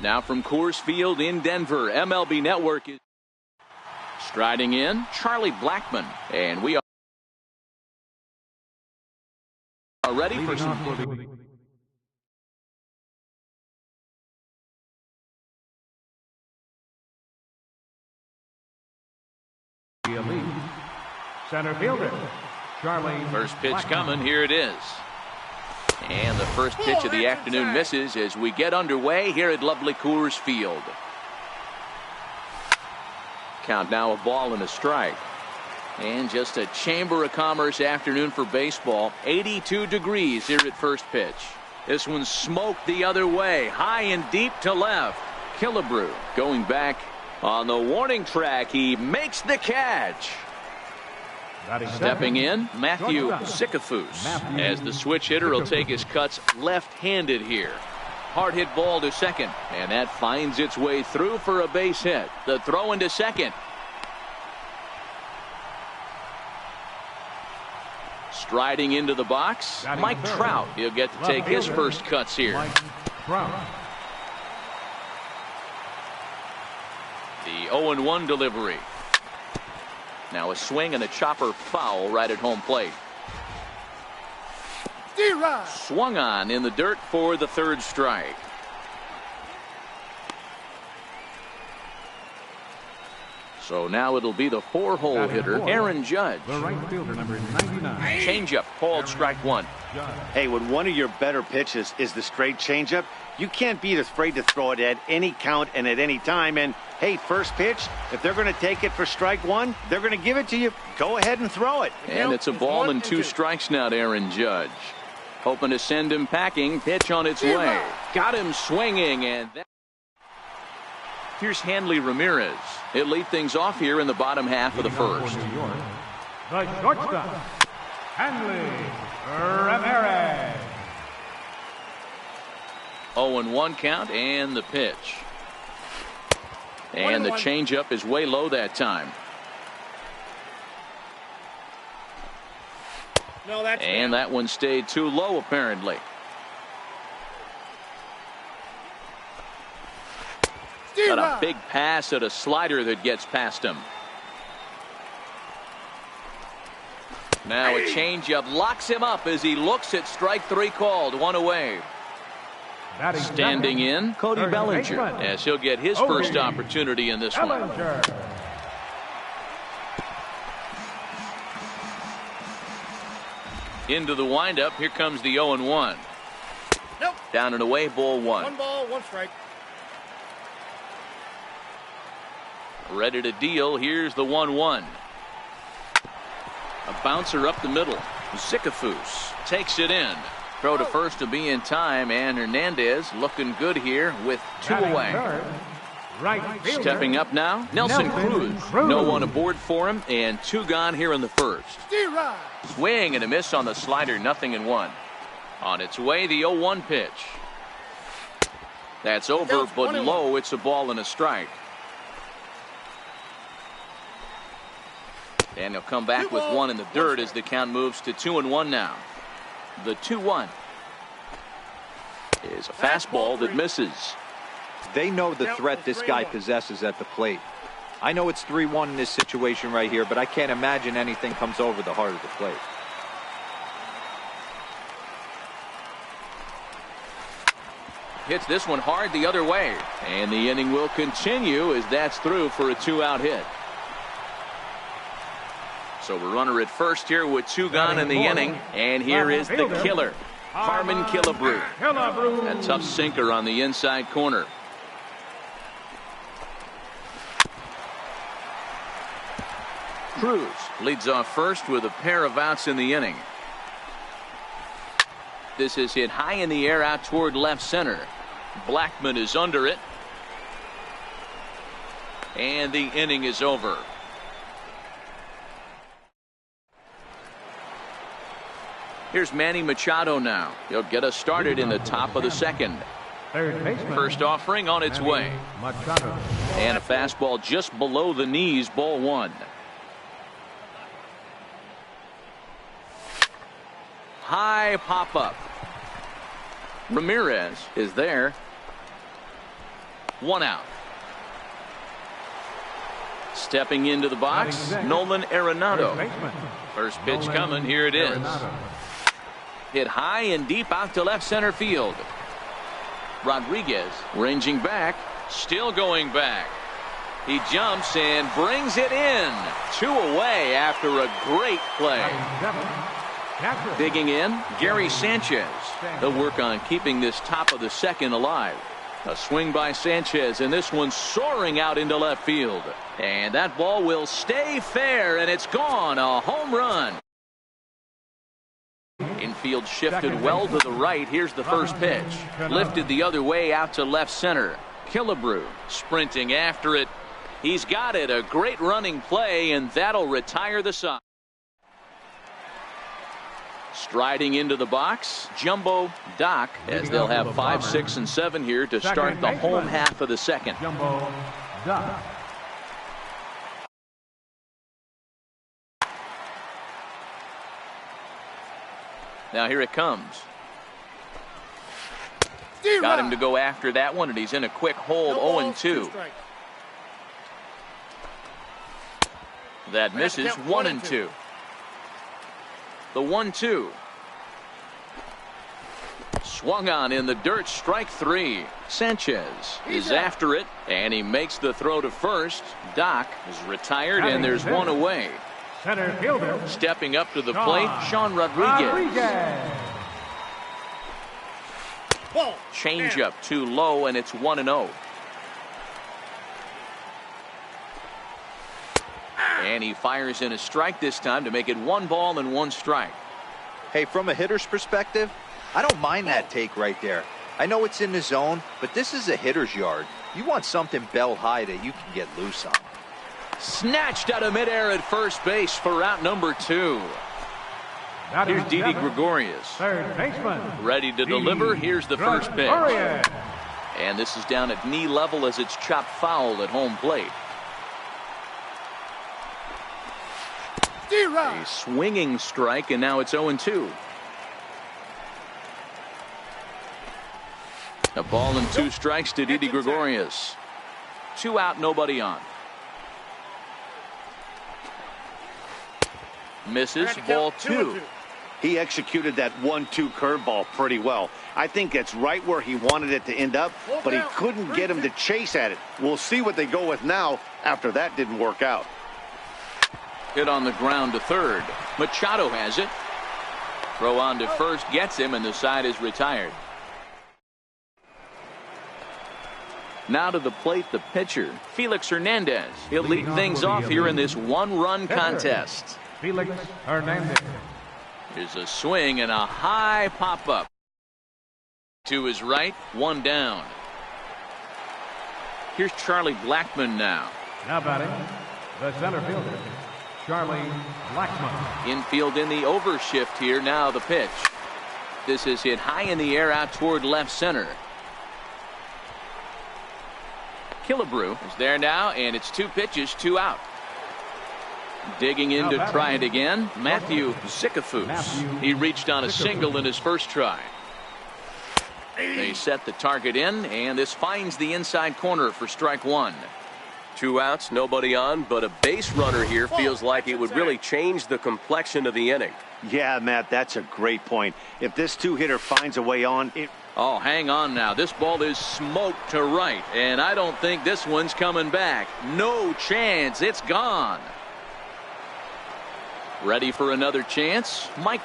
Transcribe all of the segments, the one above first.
Now from Coors Field in Denver, MLB Network is striding in Charlie Blackmon, and we are ready for some center fielder Charlie. First pitch coming. Here it is. And the first pitch of the afternoon misses as we get underway here at lovely Coors Field. Count now a ball and a strike. And just a Chamber of Commerce afternoon for baseball. 82 degrees here at first pitch. This one's smoked the other way. High and deep to left. Killebrew going back on the warning track. He makes the catch. Stepping in, Matthew Sikafus, as the switch hitter will take his cuts left-handed here. Hard hit ball to second, and that finds its way through for a base hit. The throw into second. Striding into the box, Mike Trout. He'll get to take his first cuts here. The 0-1 delivery. Now a swing and a chopper foul right at home plate. Swung on in the dirt for the third strike. So now it'll be the 4-hole hitter, Aaron Judge. The right fielder, number 99. Changeup called strike one. Hey, when one of your better pitches is the straight changeup, you can't be afraid to throw it at any count and at any time. And hey, first pitch, if they're going to take it for strike one, they're going to give it to you. Go ahead and throw it. And it's a ball and 2 strikes now to Aaron Judge. Hoping to send him packing. Pitch on its way. Got him swinging, and that. Here's Hanley Ramirez. He'll lead things off here in the bottom half of the first. The shortstop, Hanley Ramirez. 0-1 count and the pitch. And the changeup is way low that time. And that one stayed too low apparently. Got a big pass at a slider that gets past him. Now a changeup locks him up as he looks at strike 3 called. 1 away. Standing in, Cody Bellinger, as he'll get his first opportunity in this one. Into the windup. Here comes the 0-1. Nope. Down and away, ball 1. 1 ball, 1 strike. Ready to deal. Here's the 1-1. A bouncer up the middle. Sikafus takes it in. Throw to first to be in time, and Hernandez looking good here with 2 away. Stepping up now, Nelson Cruz. No one aboard for him, and 2 gone here in the first. Swing and a miss on the slider, 0-1. On its way, the 0-1 pitch. That's over, but low. It's a ball and a strike. And he'll come back with 1 in the dirt as the count moves to 2-1 now. The 2-1 is a fastball that misses. They know the threat this guy possesses at the plate. I know it's 3-1 in this situation right here, but I can't imagine anything comes over the heart of the plate. Hits this one hard the other way. And the inning will continue as that's through for a 2-out hit. So we're runner at first here with 2 gone in the inning. And here is the killer, Harmon Killebrew. A tough sinker on the inside corner. Cruz leads off first with a pair of outs in the inning. This is hit high in the air out toward left center. Blackmon is under it. And the inning is over. Here's Manny Machado now. He'll get us started in the top of the second. First offering on its way. And a fastball just below the knees, ball 1. High pop up. Ramirez is there. 1 out. Stepping into the box, Nolan Arenado. First pitch coming. Here it is. Hit high and deep out to left center field. Rodriguez ranging back, still going back. He jumps and brings it in. 2 away after a great play. Digging in, Gary Sanchez. They'll work on keeping this top of the second alive. A swing by Sanchez, and this one soaring out into left field. And that ball will stay fair, and it's gone. A home run. Infield shifted well to the right. Here's the first pitch. Lifted the other way out to left center. Killebrew sprinting after it. He's got it. A great running play, and that'll retire the side. Striding into the box, Jumbo Doc, as they'll have 5, 6, and 7 here to start the home half of the second. Jumbo Doc. Now here it comes. Got him to go after that one, and he's in a quick hold. 0-2. That misses. 1-2. The 1-2. Swung on in the dirt. Strike 3. Sanchez is after it, and he makes the throw to first. Doc is retired, and there's 1 away. Center fielder. Stepping up to the plate, Sean Rodriguez. Change up too low, and it's 1-0. And he fires in a strike this time to make it 1 ball and 1 strike. Hey, from a hitter's perspective, I don't mind that take right there. I know it's in the zone, but this is a hitter's yard. You want something bell high that you can get loose on. Snatched out of midair at first base for out number 2. Here's Didi Gregorius. Third baseman. Ready to deliver. Here's the first pitch. And this is down at knee level as it's chopped foul at home plate. A swinging strike, and now it's 0-2. A ball and 2 strikes to Didi Gregorius. 2 out, nobody on. Misses. Ball 2. He executed that 1-2 curveball pretty well. I think that's right where he wanted it to end up, but he couldn't get him to chase at it. We'll see what they go with now after that didn't work out. Hit on the ground to third. Machado has it. Throw on to first gets him, and the side is retired. Now to the plate, the pitcher, Felix Hernandez. He'll lead things off here in this 1-run contest. Felix Hernandez. Here's a swing and a high pop-up. To his right, 1 down. Here's Charlie Blackmon now. Now batting, the center fielder, Charlie Blackmon. Infield in the overshift here. Now the pitch. This is hit high in the air out toward left center. Killebrew is there now, and it's 2 pitches, 2 out. Digging in to try it again, Matthew Zickafoose. He reached on a single in his first try. They set the target in, and this finds the inside corner for strike 1. 2 outs, nobody on, but a base runner here feels like it would really change the complexion of the inning. Yeah, Matt, that's a great point. If this 2-hitter finds a way on, it... Oh, hang on now. This ball is smoked to right, and I don't think this one's coming back. No chance. It's gone. Ready for another chance? Mike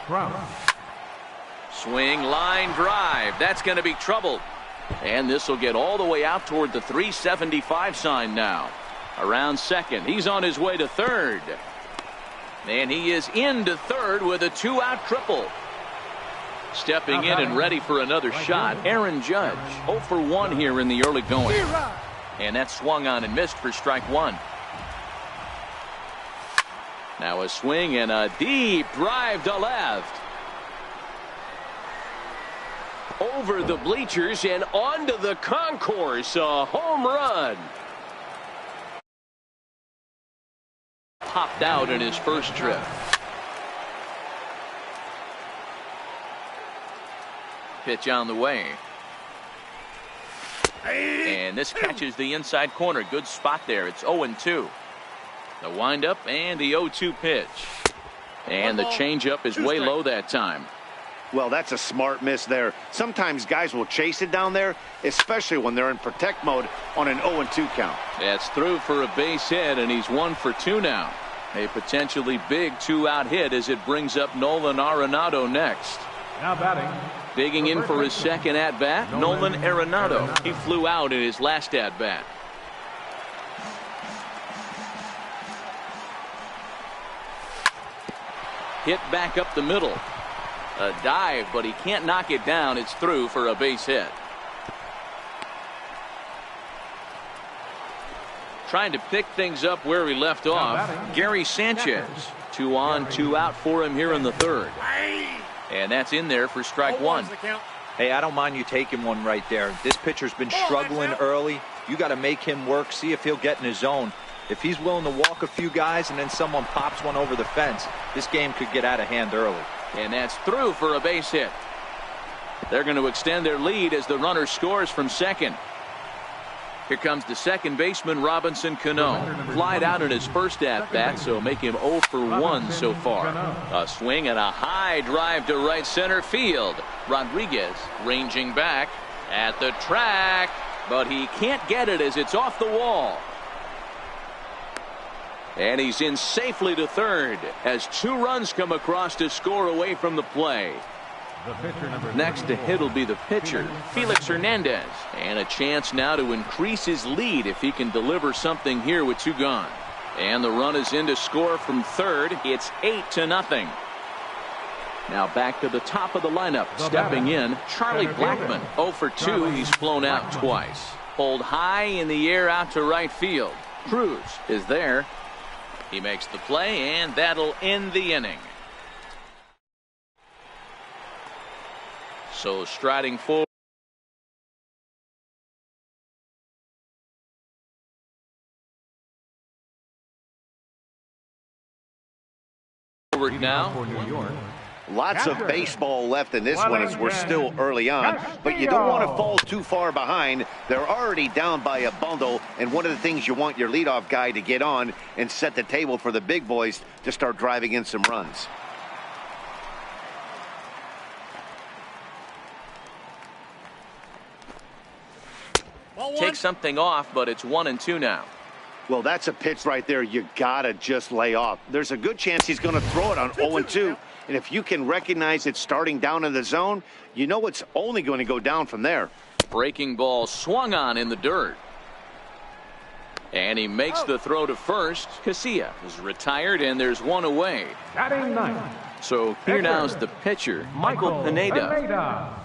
Trout. Swing, line drive. That's going to be trouble. And this will get all the way out toward the 375 sign now. Around second. He's on his way to third. And he is into third with a 2-out triple. Stepping in and ready for another shot, Aaron Judge. 0 for 1 here in the early going. And that swung on and missed for strike 1. Now a swing and a deep drive to left. Over the bleachers and onto the concourse. A home run. Popped out in his first trip. Pitch on the way. And this catches the inside corner. Good spot there. It's 0-2. The windup and the 0-2 pitch. And the changeup is way low that time. Well, that's a smart miss there. Sometimes guys will chase it down there, especially when they're in protect mode on an 0-2 count. That's through for a base hit, and he's 1 for 2 now. A potentially big 2-out hit as it brings up Nolan Arenado next. Now batting. Digging in for his second at-bat, Nolan Arenado. He flew out in his last at-bat. Hit back up the middle. A dive, but he can't knock it down. It's through for a base hit. Trying to pick things up where he left off, Gary Sanchez. 2 on, 2 out for him here in the third. And that's in there for strike 1. Hey, I don't mind you taking one right there. This pitcher's been struggling early. You got to make him work, see if he'll get in his zone. If he's willing to walk a few guys and then someone pops one over the fence, this game could get out of hand early. And that's through for a base hit. They're going to extend their lead as the runner scores from second. Here comes the second baseman, Robinson Cano. Flied out in his first at-bat, so make him 0 for 1 so far. A swing and a high drive to right center field. Rodriguez ranging back at the track, but he can't get it as it's off the wall. And he's in safely to third as 2 runs come across to score away from the play. Next to hit will be the pitcher, Felix Hernandez. And a chance now to increase his lead if he can deliver something here with 2 gone. And the run is in to score from third. It's 8-0. Now back to the top of the lineup. Stepping in, Charlie Blackmon. 0 for 2. He's flown out twice. Pulled high in the air out to right field. Cruz is there. He makes the play, and that'll end the inning. So striding forward now. Lots of baseball left in this one as we're still early on, but you don't want to fall too far behind. They're already down by a bundle, and one of the things you want your leadoff guy to get on and set the table for the big boys to start driving in some runs. Take something off, but it's 1-2 now. Well, that's a pitch right there you gotta just lay off. There's a good chance he's going to throw it on 0-2. And if you can recognize it starting down in the zone, you know it's only going to go down from there. Breaking ball swung on in the dirt. And he makes the throw to first. Casilla is retired, and there's 1 away. Batting 9. So here now's the pitcher, Michael Pineda.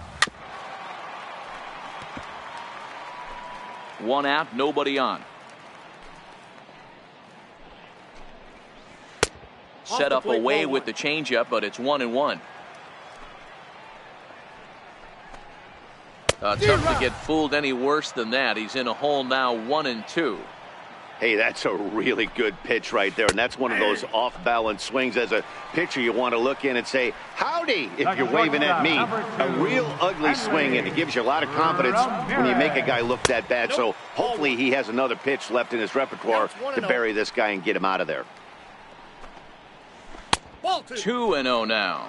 1 out, nobody on. Set up away with the changeup, but it's 1-1. Tough to get fooled any worse than that. He's in a hole now, 1-2. Hey, that's a really good pitch right there, and that's one of those off-balance swings. As a pitcher, you want to look in and say, howdy, if you're waving at me. A real ugly swing, and it gives you a lot of confidence when you make a guy look that bad. So hopefully he has another pitch left in his repertoire to bury this guy and get him out of there. 2-0 now.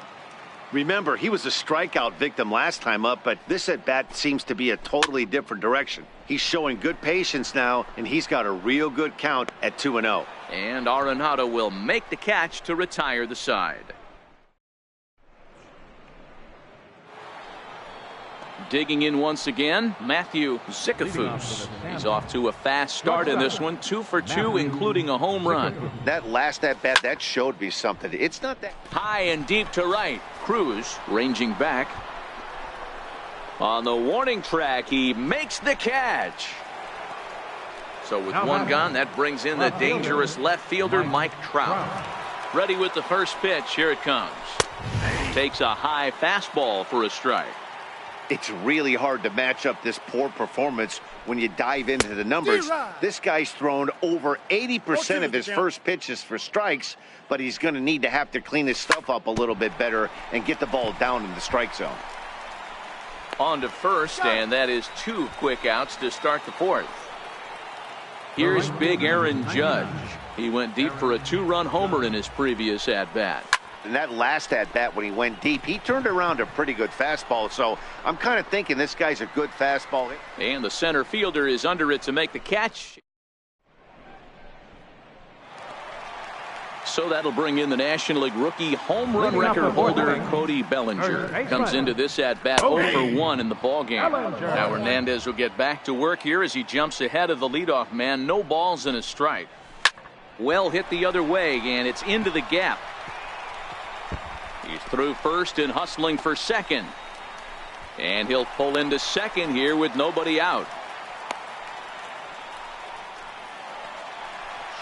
Remember, he was a strikeout victim last time up, but this at-bat seems to be a totally different direction. He's showing good patience now, and he's got a real good count at 2-0. And Arenado will make the catch to retire the side. Digging in once again, Matthew Zicafus. He's off to a fast start in this one, 2 for 2, including a home run. That last at-bat, that showed me something. It's not that high and deep to right. Cruz ranging back. On the warning track, he makes the catch. So with 1 gone, that brings in the dangerous left fielder, Mike Trout. Ready with the first pitch. Here it comes. Takes a high fastball for a strike. It's really hard to match up this poor performance when you dive into the numbers. This guy's thrown over 80% of his first pitches for strikes, but he's going to need to have to clean his stuff up a little bit better and get the ball down in the strike zone. On to first, and that is 2 quick outs to start the 4th. Here's big Aaron Judge. He went deep for a 2-run homer in his previous at-bat. In that last at-bat when he went deep, he turned around a pretty good fastball, so I'm kind of thinking this guy's a good fastball hit. And the center fielder is under it to make the catch. So that'll bring in the National League rookie home run record holder Cody Bellinger. Comes into this at-bat 0 for 1 in the ballgame. Now Hernandez will get back to work here as he jumps ahead of the leadoff man. No balls and a strike. Well hit the other way, and it's into the gap. He's through first and hustling for second. And he'll pull into second here with nobody out.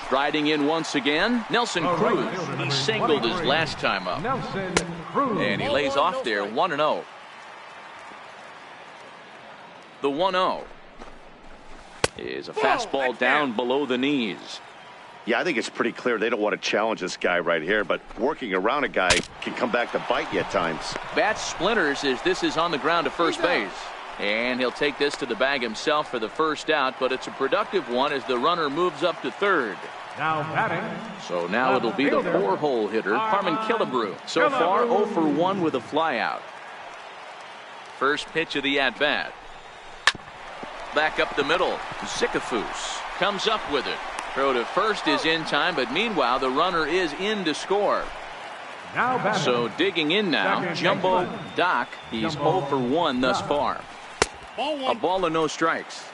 Striding in once again, Nelson Cruz. He singled his last time up. And he lays off there 1-0. The 1-0 is a fastball down below the knees. Yeah, I think it's pretty clear they don't want to challenge this guy right here, but working around a guy can come back to bite you at times. Bat splinters as this is on the ground to first base. And he'll take this to the bag himself for the first out, but it's a productive one as the runner moves up to third. Now batting. So now it'll be the 4-hole hitter, Carmen Killebrew. So far 0 for 1 with a flyout. First pitch of the at-bat. Back up the middle. Zicafus comes up with it. Throw to first is in time, but meanwhile the runner is in to score. So digging in now, Jumbo Doc. He's 0 for 1 thus far. A ball and no strikes.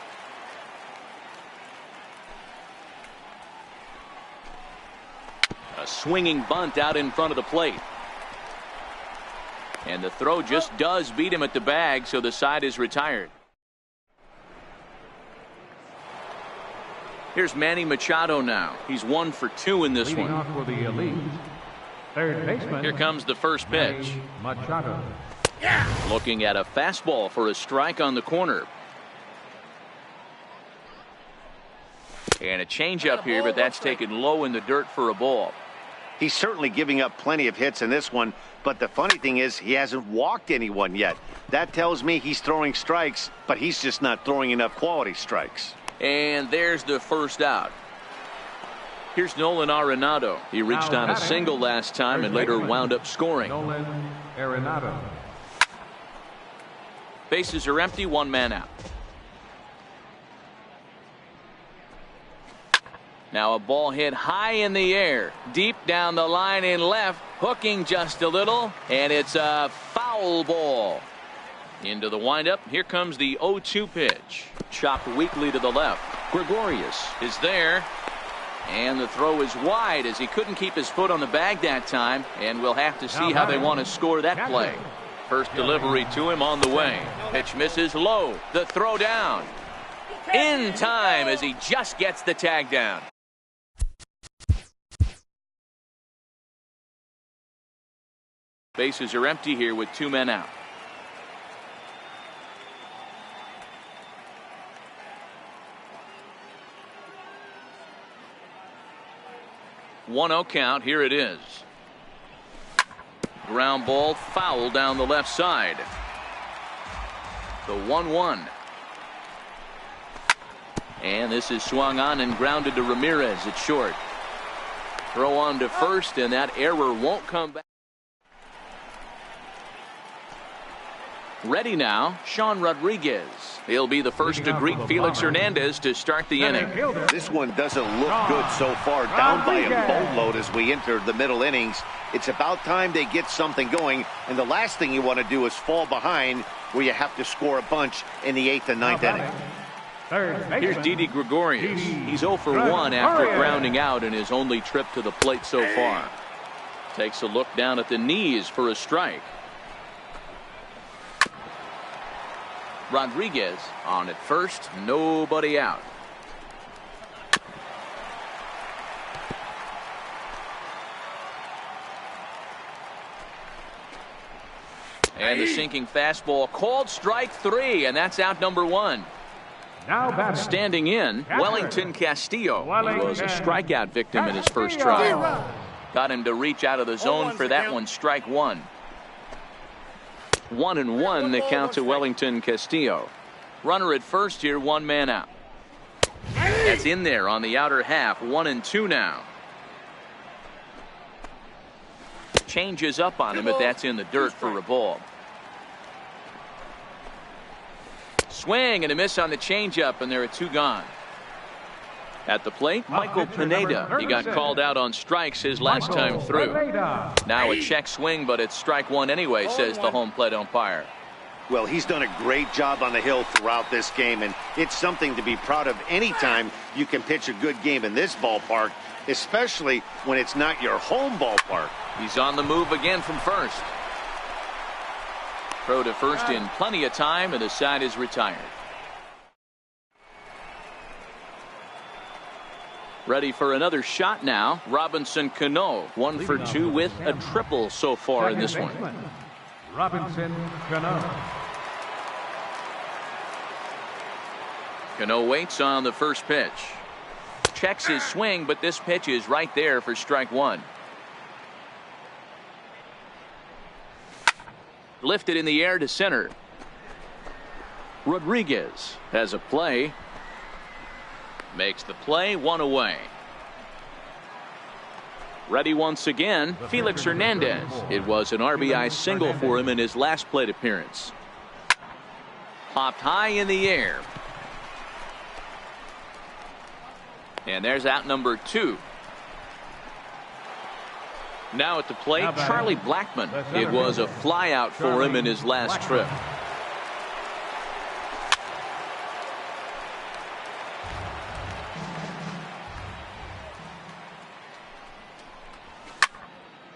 A swinging bunt out in front of the plate. And the throw just does beat him at the bag, so the side is retired. Here's Manny Machado now. He's 1 for 2 in this Leading one. off for the elite. Third baseman. Here comes the first pitch. Machado. Looking at a fastball for a strike on the corner. And a changeup here, but that's taken low in the dirt for a ball. He's certainly giving up plenty of hits in this one, but the funny thing is he hasn't walked anyone yet. That tells me he's throwing strikes, but he's just not throwing enough quality strikes. And there's the first out. Here's Nolan Arenado. He reached on a single last time and later wound up scoring. Nolan Arenado. Bases are empty, 1 man out. Now a ball hit high in the air, deep down the line in left, hooking just a little, and it's a foul ball. Into the windup, here comes the 0-2 pitch. Chopped weakly to the left. Gregorius is there, and the throw is wide as he couldn't keep his foot on the bag that time, and we'll have to see how they want to score that play. First delivery to him on the way. Pitch misses low. The throw down. In time as he just gets the tag down. Bases are empty here with 2 men out. One-0 count. Here it is. Ground ball foul down the left side. The 1-1. And this is swung on and grounded to Ramirez at short. Throw on to first, and that error won't come back. Ready now, Sean Rodriguez. He'll be the first to greet Felix Hernandez to start the inning. This one doesn't look good so far. Down by a boatload as we enter the middle innings. It's about time they get something going, and the last thing you want to do is fall behind where you have to score a bunch in the 8th and 9th inning. Here's Didi Gregorius. He's 0 for 1 after grounding out in his only trip to the plate so far. Takes a look down at the knees for a strike. Rodriguez on at first, nobody out. And the sinking fastball called strike 3, and that's out number 1. Now standing in, Wellington Castillo. He was a strikeout victim in his first try. Got him to reach out of the zone for that one, strike 1. 1-1 the count to Wellington Castillo. Runner at first here, one man out. That's in there on the outer half. 1-2 now. Changes up on him, but that's in the dirt for a ball. Swing and a miss on the changeup, and there are two gone. At the plate, Michael Pineda. He got called out on strikes his last time through. Now a check swing, but it's strike one anyway, says the home plate umpire. Well, he's done a great job on the hill throughout this game, and it's something to be proud of anytime you can pitch a good game in this ballpark, especially when it's not your home ballpark. He's on the move again from first. Throw to first in plenty of time, and the side is retired. Ready for another shot now. Robinson Cano, 1 for 2 with a triple so far in this one. Robinson Cano. Cano waits on the first pitch. Checks his swing, but this pitch is right there for strike one. Lifted in the air to center. Rodriguez has a play. Makes the play, one away. Ready once again, Felix Hernandez. It was an RBI single for him in his last plate appearance. Popped high in the air. And there's out number 2. Now at the plate, Charlie Blackmon. It was a fly out for him in his last trip.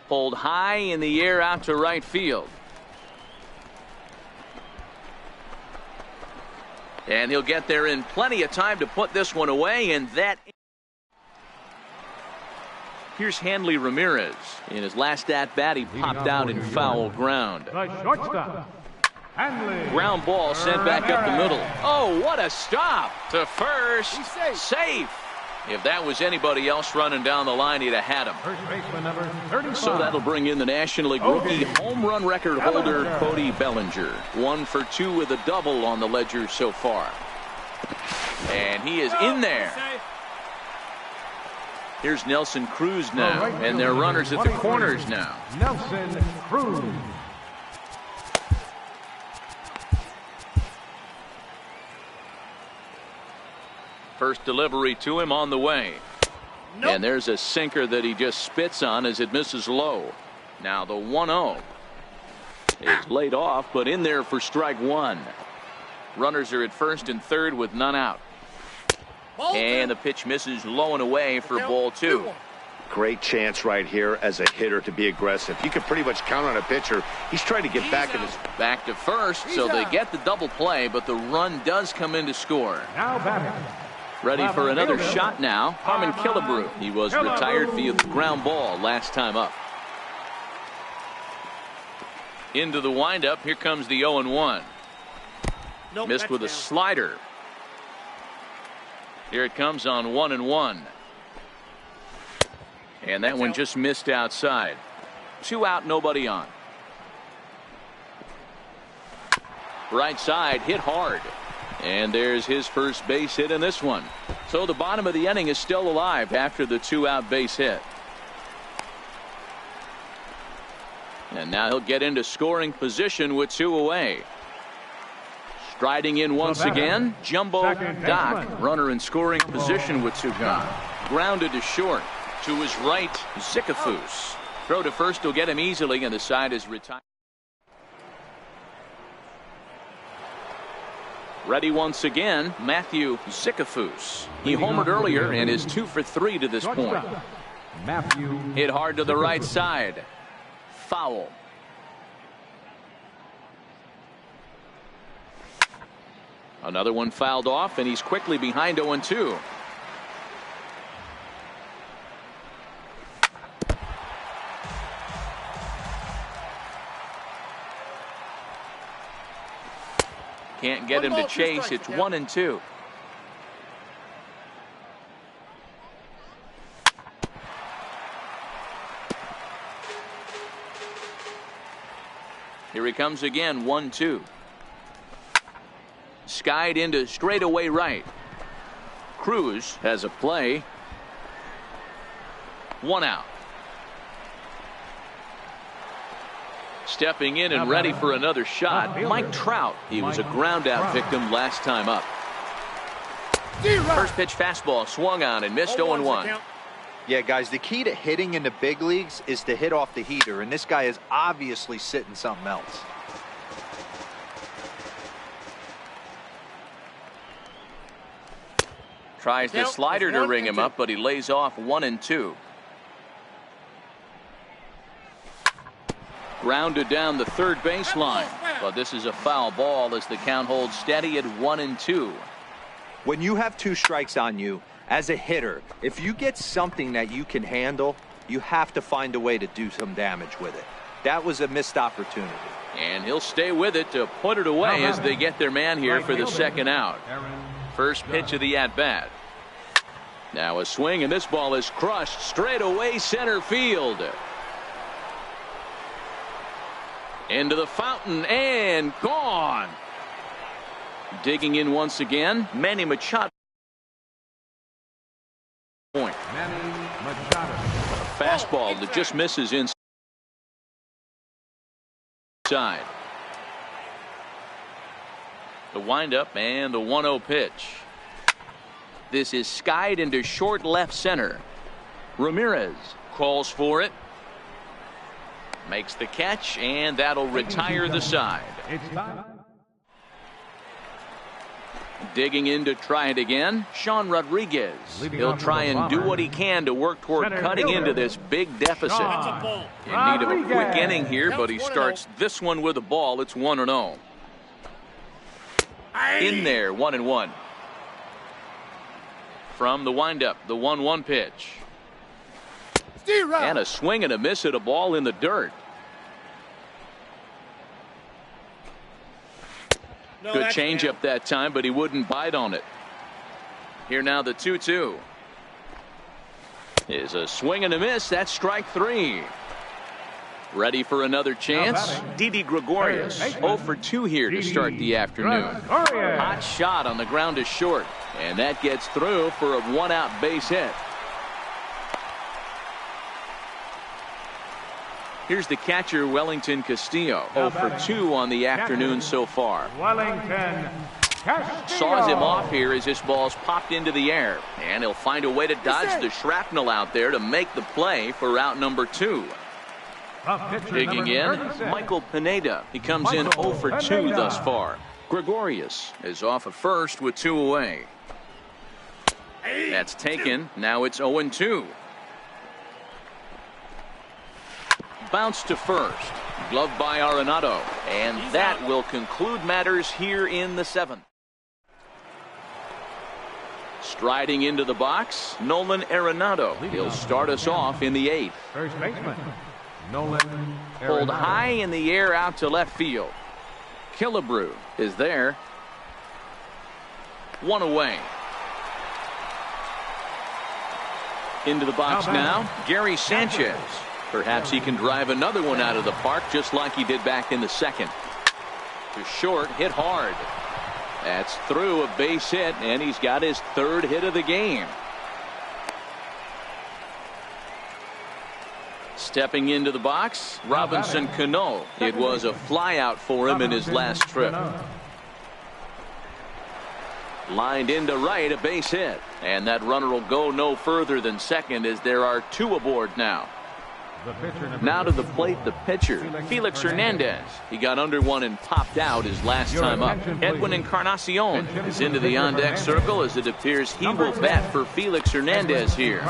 Pulled high in the air out to right field. And he'll get there in plenty of time to put this one away, and that. Here's Hanley Ramirez. In his last at-bat, he popped out in foul ground. The shortstop, Hanley. Ground ball sent back up the middle. Oh, what a stop to first. Safe. If that was anybody else running down the line, he'd have had him. First baseman number 35. So that'll bring in the National League rookie home run record holder, Cody Bellinger. 1 for 2 with a double on the ledger so far. And he is in there. Here's Nelson Cruz now, and they're runners at the corners now. Nelson Cruz. First delivery to him on the way. And there's a sinker that he just spits on as it misses low. Now the 1-0 is laid off, but in there for strike one. Runners are at first and third with none out. And the pitch misses low and away for ball 2. Great chance right here as a hitter to be aggressive. You can pretty much count on a pitcher. He's trying to get back in his. Back to first, so they get the double play, but the run does come in to score. Now batting. Ready for another shot now. Harmon Killebrew. He was retired via the ground ball last time up. Into the windup. Here comes the 0-1. Missed with a slider. Here it comes on 1-1. And that one just missed outside. 2 out, nobody on. Right side, hit hard. And there's his first base hit in this one. So the bottom of the inning is still alive after the 2-out base hit. And now he'll get into scoring position with 2 away. Striding in once again, Jumbo Doc. Runner in scoring position with 2 gone. Grounded to short. To his right, Zicafus. Throw to first will get him easily, and the side is retired. Ready once again, Matthew Zicafus. He homered earlier and is 2 for 3 to this point. Matthew. Hit hard to the right side. Foul. Another one fouled off, and he's quickly behind 0-2. Can't get him to chase. It's 1-2. Here Here he comes again, 1-2. Skied into straightaway right. Cruz has a play. 1 out. Stepping in and ready for another shot, Mike Trout. He was a ground out victim last time up. First pitch fastball swung on and missed 0-1. Yeah, guys, the key to hitting in the big leagues is to hit off the heater, and this guy is obviously sitting something else. Tries the slider to ring him up, but he lays off 1-2. Grounded down the third baseline, but this is a foul ball as the count holds steady at 1-2. When you have 2 strikes on you, as a hitter, if you get something that you can handle, you have to find a way to do some damage with it. That was a missed opportunity. And he'll stay with it to put it away as they get their man here for the second out. First pitch of the at-bat. Now a swing, and this ball is crushed straight away center field. Into the fountain and gone. Digging in once again, Manny Machado. Point. Manny Machado. A fastball that just misses inside. The windup and the 1-0 pitch. This is skied into short left center. Ramirez calls for it. Makes the catch, and that'll retire the side. Digging in to try it again, Sean Rodriguez. He'll try and do what he can to work toward cutting into this big deficit. In need of a quick inning here, but he starts this one with a ball. It's 1-0. In there, 1-1. From the windup, the 1-1 pitch. And a swing and a miss at a ball in the dirt. Good changeup that time, but he wouldn't bite on it. Here now the 2-2. Is a swing and a miss. That's strike 3. Ready for another chance? Didi Gregorius 0 for 2 here to start the afternoon. Hot shot on the ground is short, and that gets through for a 1-out base hit. Here's the catcher, Wellington Castillo. 0 for 2 on the afternoon so far. Wellington Castillo. Saws him off here as this ball's popped into the air. And he'll find a way to dodge the shrapnel out there to make the play for out number 2. Digging in, Michael Pineda. He comes in 0 for 2 thus far. Gregorius is off at first with 2 away. That's taken. Now it's 0-2. Bounce to first. Glove by Arenado. And that will conclude matters here in the 7th. Striding into the box, Nolan Arenado. He'll start us off in the 8th. First baseman, Nolan Arenado. Pulled high in the air out to left field. Killebrew is there. 1 away. Into the box now, Gary Sanchez. Perhaps he can drive another one out of the park just like he did back in the 2nd. To short, hit hard. That's through, a base hit, and he's got his 3rd hit of the game. Stepping into the box, Robinson Cano. It was a flyout for him in his last trip. Lined into right, a base hit. And that runner will go no further than 2nd as there are 2 aboard now. Now to the plate, the pitcher, Felix Hernandez. He got under one and popped out his last time up. Edwin Encarnacion is into the on-deck circle as it appears he will bat for Felix Hernandez here.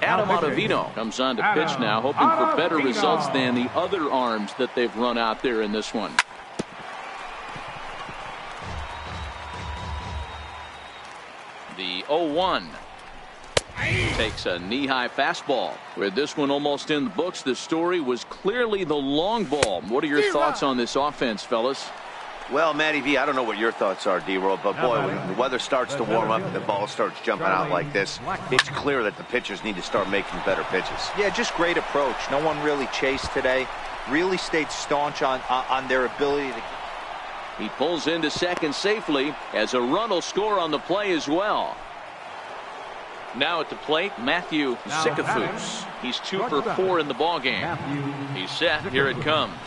Adam Ottavino comes on to pitch now, hoping for better results than the other arms that they've run out there in this one. The 0-1 takes a knee-high fastball. With this one almost in the books, the story was clearly the long ball. What are your thoughts on this offense, fellas? Well, Matty V, I don't know what your thoughts are, D-Roll, but boy, when the weather starts to warm up and the ball starts jumping out like this, it's clear that the pitchers need to start making better pitches. Yeah, just great approach. No one really chased today. Really stayed staunch on their ability to... He pulls into second safely as a run will score on the play as well. Now at the plate, Matthew Sikafus. He's 2 for 4 in the ballgame. He's set. Here it comes.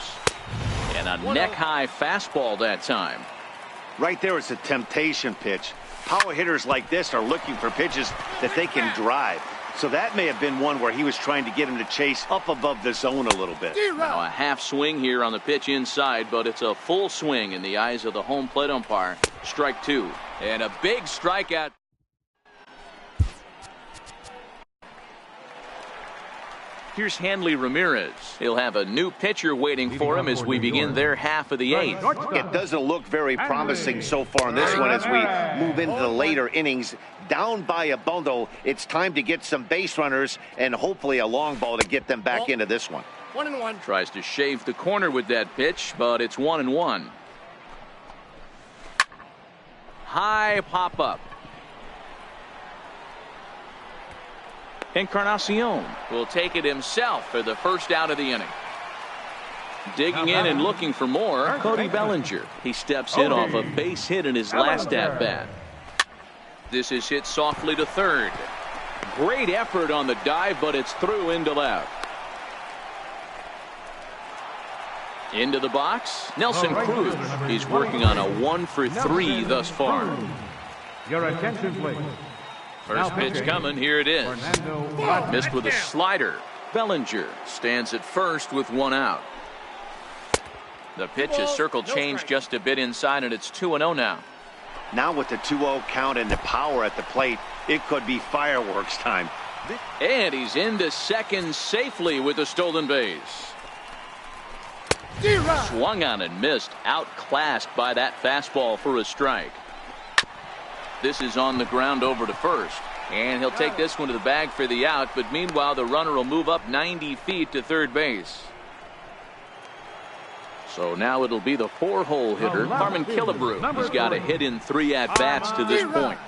And a neck-high fastball that time. Right there, it's a temptation pitch. Power hitters like this are looking for pitches that they can drive. So that may have been one where he was trying to get him to chase up above the zone a little bit. Now a half swing here on the pitch inside, but it's a full swing in the eyes of the home plate umpire. Strike 2. And a big strikeout. Here's Hanley Ramirez. He'll have a new pitcher waiting for him as we begin their half of the 8th. It doesn't look very promising so far in this one as we move into the later innings. Down by a bundle, it's time to get some base runners and hopefully a long ball to get them back into this one. 1-1. Tries to shave the corner with that pitch, but it's 1-1. High pop up. Encarnacion will take it himself for the first out of the inning. Digging in and looking for more, Cody Bellinger. He steps in off a base hit in his last at-bat. This is hit softly to third. Great effort on the dive, but it's through into left. Into the box, Nelson Cruz. He's working on a 1 for 3 thus far. Your attention, please. First pitch coming, here it is. Missed with a slider. Bellinger stands at first with 1 out. The pitch is circle changed just a bit inside, and it's 2-0 now. Now with the 2-0 count and the power at the plate, it could be fireworks time. And he's into second safely with a stolen base. Swung on and missed, outclassed by that fastball for a strike. This is on the ground over to first, and he'll take this one to the bag for the out, but meanwhile the runner will move up 90 feet to third base. So now it'll be the 4-hole hitter, Harmon Killebrew. He's got a hit in 3 at-bats to this point.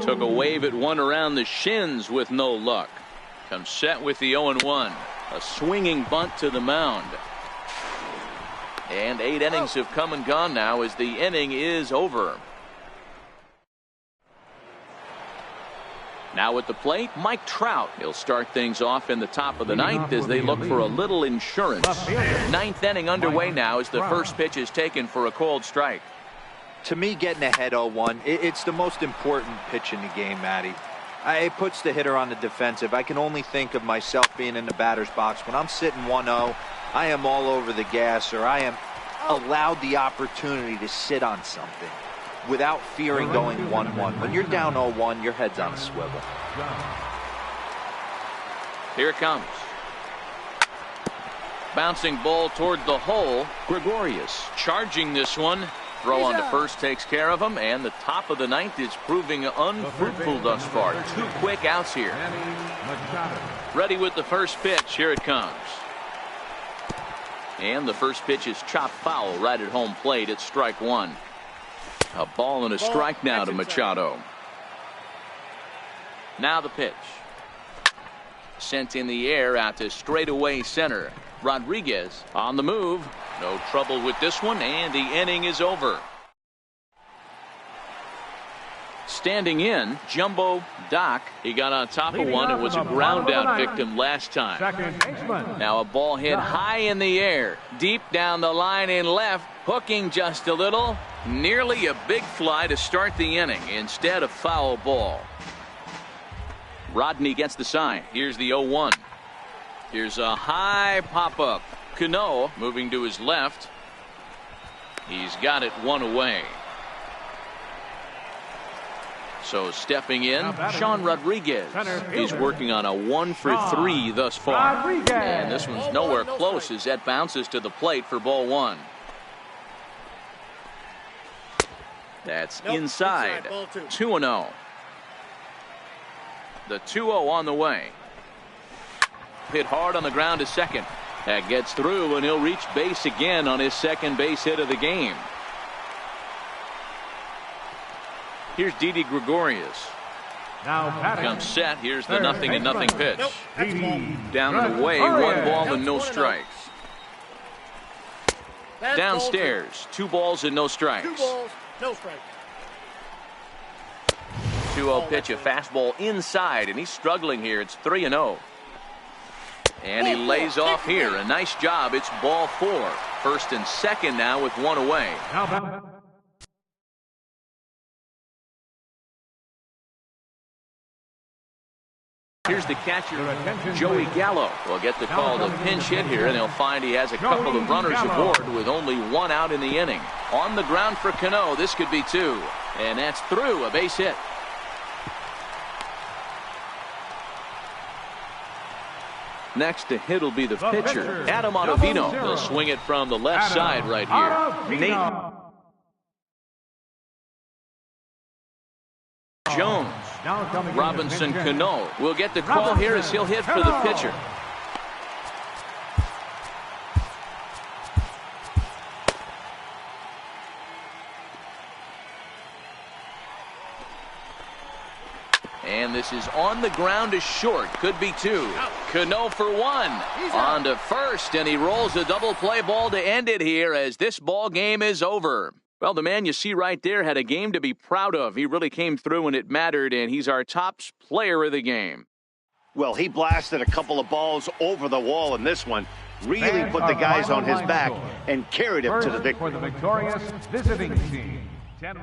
Took a wave at one around the shins with no luck. Comes set with the 0-1. A swinging bunt to the mound. And 8 innings have come and gone now as the inning is over. Now at the plate, Mike Trout. He'll start things off in the top of the 9th as they look for a little insurance. 9th inning underway now as the first pitch is taken for a cold strike. To me, getting ahead 0-1, it's the most important pitch in the game, Matty. It puts the hitter on the defensive. I can only think of myself being in the batter's box. When I'm sitting 1-0, I am all over the gas, or I am allowed the opportunity to sit on something without fearing going 1-1. When you're down 0-1, your head's on a swivel. Here it comes. Bouncing ball toward the hole. Gregorius charging this one. Throw on to first takes care of him, and the top of the 9th is proving unfruitful thus far. 2 quick outs here. Ready with the first pitch. Here it comes. And the first pitch is chopped foul right at home plate. It's strike 1. A ball and a strike now to Machado. Now the pitch. Sent in the air out to straightaway center. Rodriguez on the move. No trouble with this one, and the inning is over. Standing in, Jumbo Doc. He got on top of one and was a ground out victim last time. Now a ball hit high in the air, deep down the line in left, hooking just a little. Nearly a big fly to start the inning instead of foul ball. Rodney gets the sign. Here's the 0-1. Here's a high pop-up. Cano moving to his left. He's got it 1 away. So stepping in, Sean Rodriguez. He's working on a 1 for 3 thus far. And this one's nowhere close as that bounces to the plate for ball 1. That's inside. 2-0. The 2-0 on the way. Hit hard on the ground to second. That gets through, and he'll reach base again on his second base hit of the game. Here's Didi Gregorius. Now batting. Comes set. Here's the Third 0-0 pitch. Nope, that's a ball. Down and away, Gregorius. 1 ball and no That's 1-0. strikes. That's Downstairs, 2 balls and no strikes. 2 balls, no strikes. 2-0 pitch, a fastball inside, and he's struggling here. It's 3-0. And he lays off here. A nice job. It's ball 4. First and second now with 1 away. Now batting. Here's the catcher, Your attention, Joey please. Gallo. Will get the call to pinch hit here, and he'll find he has a couple of runners aboard with only 1 out in the inning. On the ground for Cano. This could be 2. And that's through. A base hit. Next to hit will be the pitcher, Adam Ottavino. He'll swing it from the left side right here. Nate Jones. Robinson Cano will get the call here as he'll hit for the pitcher. And this is on the ground to short. Could be 2. Cano for 1. On to first, and he rolls a double play ball to end it here as this ball game is over. Well, the man you see right there had a game to be proud of. He really came through when it mattered, and he's our top player of the game. Well, he blasted a couple of balls over the wall in this one. Really put the guys on his back and carried him to the victory. For the victorious visiting team. 10